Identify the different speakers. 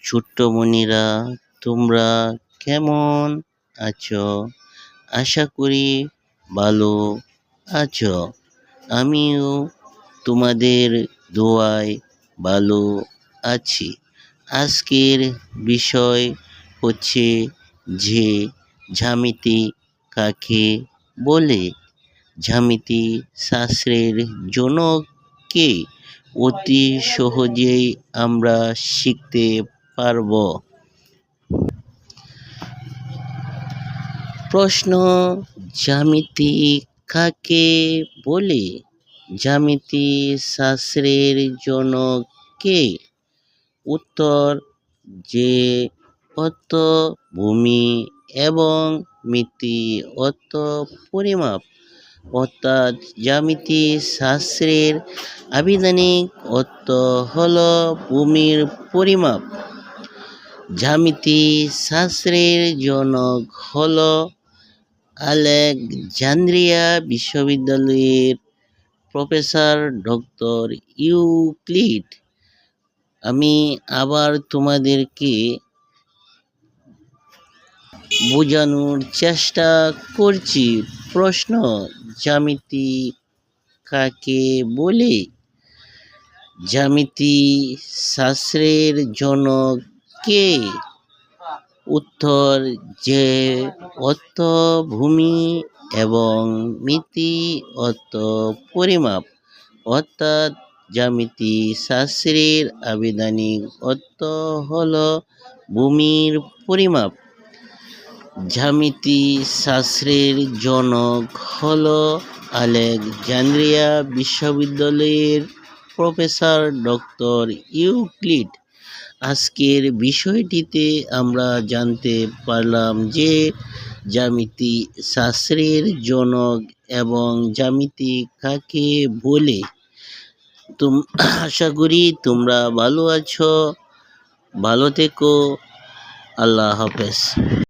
Speaker 1: ছোট্ট মনিরা, তোমরা কেমন আছো? আশা করি ভালো আছো। আমিও তোমাদের দোয়ায় ভালো আছি। আজকের বিষয় হচ্ছে যে জ্যামিতি কাকে বলে। জ্যামিতি শাস্ত্রের জনক কে? অতি সহজেই আমরা শিখতে পারব। প্রশ্ন: জ্যামিতি কাকে বলে? জ্যামিতি শাস্ত্রের জনক কে? উত্তর: যে অর্থ ভূমি এবং মিতি অর্থ পরিমাপ, অর্থাৎ জ্যামিতি শাস্ত্রের আবিধানিক অর্থ হল ভূমির পরিমাপ। জ্যামিতি শাস্ত্রের জনক হল আলেকজান্দ্রিয়া বিশ্ববিদ্যালয়ের প্রফেসর ডক্টর ইউক্লিড। আমি আবার তোমাদেরকে বোঝানোর চেষ্টা করছি। প্রশ্ন: জ্যামিতি কাকে বলে? জ্যামিতি শাস্ত্রের জনক কে? উত্তর: যে অর্থ ভূমি এবং মিতি অর্থ পরিমাপ, অর্থাৎ জ্যামিতি শাস্ত্রের আবিধানিক অর্থ হল ভূমির পরিমাপ। জ্যামিতি শাস্ত্রের জনক হল আলেকজান্দ্রিয়া বিশ্ববিদ্যালয়ের প্রফেসর ডক্টর ইউক্লিড। আজকের বিষয়টিতে আমরা জানতে পারলাম যে জ্যামিতি শাস্ত্রের জনক এবং জ্যামিতি কাকে বলে। আশা করি তোমরা ভালো আছো। ভালো থেকো। আল্লাহ হাফেজ।